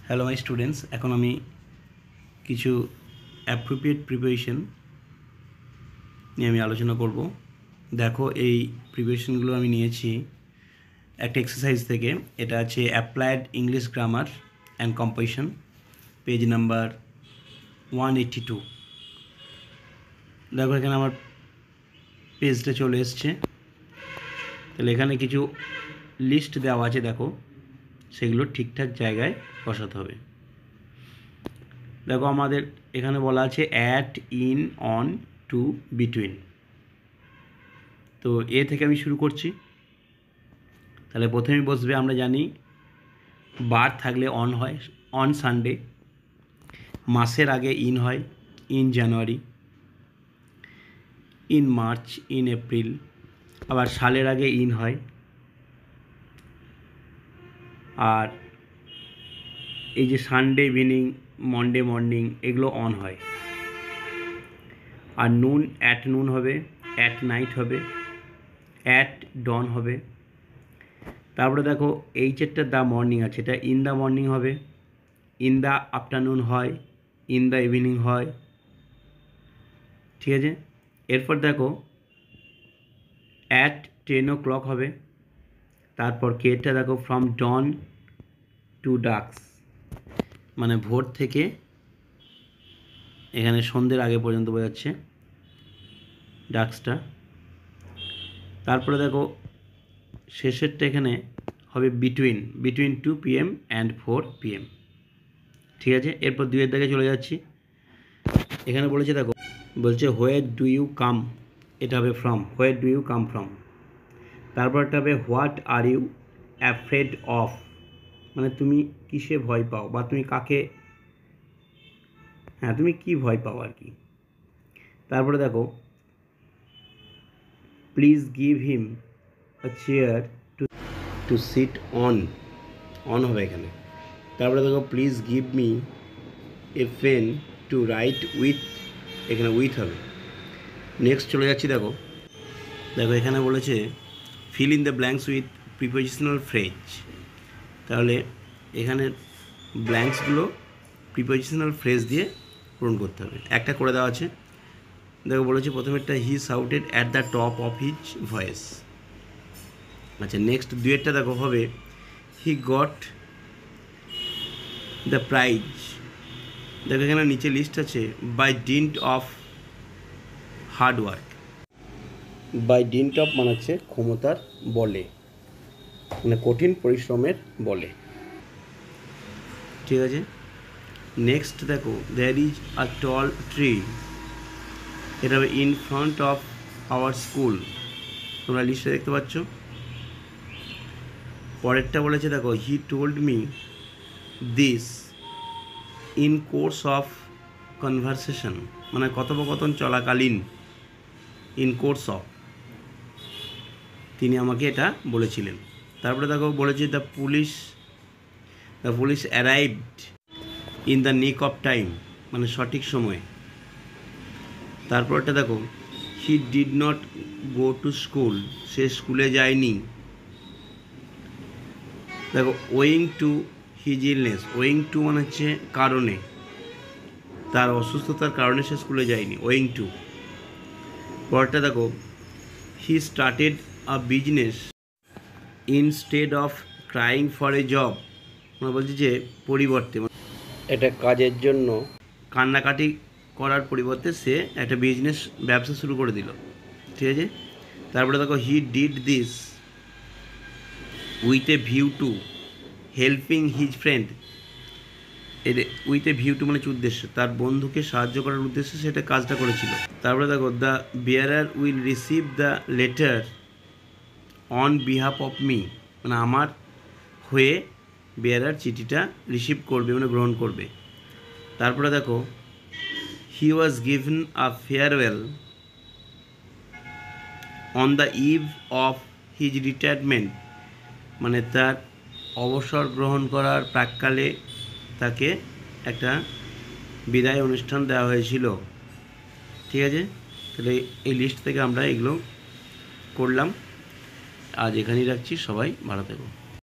Hello my students, এখন আমি কিছু অ্যাপ্রোপ্রিয়েট প্রিপারেশন নিয়ে আমি আলোচনা করব। দেখো, এই প্রিপারেশনগুলো আমি নিয়েছি একটা এক্সারসাইজ থেকে। এটা আছে applied English grammar and composition, page number 182। দেখো, এখানে আমার পেজটা চলে এসছে। তাহলে এখানে কিছু লিস্ট দেওয়া আছে, দেখো সেগুলো ঠিকঠাক জায়গায় বসাতে হবে। দেখো, আমাদের এখানে বলা আছে at, in, on, to, between. তো এ থেকে আমি শুরু করছি। তাহলে প্রথমেই বসবে, আমরা জানি বার থাকলে অন হয়, অন সানডে। মাসের আগে ইন হয়, in January, in March, in April. আবার সালের আগে ইন হয়। আর এই যে সানডে ইভিনিং, মন্ডে মর্নিং, এগুলো অন হয়। আর নুন, অ্যাট নুন হবে, অ্যাট নাইট হবে, অ্যাট ডন হবে। তারপরে দেখো এইচেরটা দ্য মর্নিং আছে, এটা ইন দ্য মর্নিং হবে, ইন দ্য আফটারনুন হয়, ইন দ্য ইভিনিং হয়। ঠিক আছে, এরপর দেখো অ্যাট 10 o'clock হবে। তারপর কেটা দেখো ফ্রম ডন টু ডাক্স, মানে ভোর থেকে এখানে সন্ধ্যের আগে পর্যন্ত বোঝাচ্ছে ডাক্সটা। তারপরে দেখো শেষেরটা এখানে হবে between, between 2 PM and 4 PM। ঠিক আছে, এরপর দুইয়ের দিকে চলে যাচ্ছি। এখানে বলেছে, দেখো বলছে হোয়ার ডু ইউ কাম, এটা হবে from, where do you come from. তারপর এটা হবে what are you afraid of, মানে তুমি কিসে ভয় পাও বা তুমি কাকে, হ্যাঁ তুমি কি ভয় পাও আর কি। তারপরে দেখো please give him a chair to sit on, on হবে এখানে। তারপরে দেখো please give me a pen to write with, এখানে উইথ হবে। নেক্সট চলে যাচ্ছি। দেখো দেখো এখানে বলেছে fill in the blanks with prepositional phrase. তাহলে এখানে ব্ল্যাঙ্কসগুলো প্রিপোজিশনাল ফ্রেজ দিয়ে পূরণ করতে হবে। একটা করে দেওয়া আছে। দেখো বলেছে প্রথমেরটা he shouted at the top of his voice. আচ্ছা, নেক্সট দুয়েরটা দেখো হবে হি গট দ্য প্রাইজ। দেখো এখানে নিচে লিস্ট আছে by dint of hard work. By dint of মানে হচ্ছে ক্ষমতার বলে, মানে কঠিন পরিশ্রমের বলে। ঠিক আছে, নেক্সট দেখো there is a ton tree, এটা হবে in front of our school. তোমরা লিস্টে দেখতে পাচ্ছ। পরেরটা বলেছে, দেখো he told me this in course of conversation, মানে কথোপকথন চলাকালীন, ইন কোর্স অফ, তিনি আমাকে এটা বলেছিলেন। তারপরে দেখো বলেছে the police arrived in the nick of time, মানে সঠিক সময়ে। তারপরটা দেখো he did not go to school, সে স্কুলে যায়নি। দেখো owing to his illness, owing to মানে হচ্ছে কারণে, তার অসুস্থতার কারণে সে স্কুলে যায়নি, ওয়িং টু। পরটা দেখো he started a business instead of crying for a job, মানে বলছি যে পরিবর্তে, এটা কাজের জন্য কান্নাকাটি করার পরিবর্তে সে একটা বিজনেস, ব্যবসা শুরু করে দিল। ঠিক আছে, তারপরে দেখো he did this with a view to helping his friend, এর উইথ এ ভিউ টু মানে উদ্দেশ্য, তার বন্ধুকে সাহায্য করার উদ্দেশ্যে সেটা কাজটা করেছিল। তারপরে দেখো the bearer will receive the letter on behalf of me, মানে আমার হয়ে বিয়ারার চিঠিটা রিসিভ করবে, মানে গ্রহণ করবে। তারপরে দেখো he was given a farewell on the eve of his retirement, মানে তার অবসর গ্রহণ করার প্রাক্কালে তাকে একটা বিদায় অনুষ্ঠান দেওয়া হয়েছিল। ঠিক আছে, তাহলে এই লিস্ট থেকে আমরা এগুলো করলাম। আজ এখানেই রাখছি, সবাই ভালো থেকো।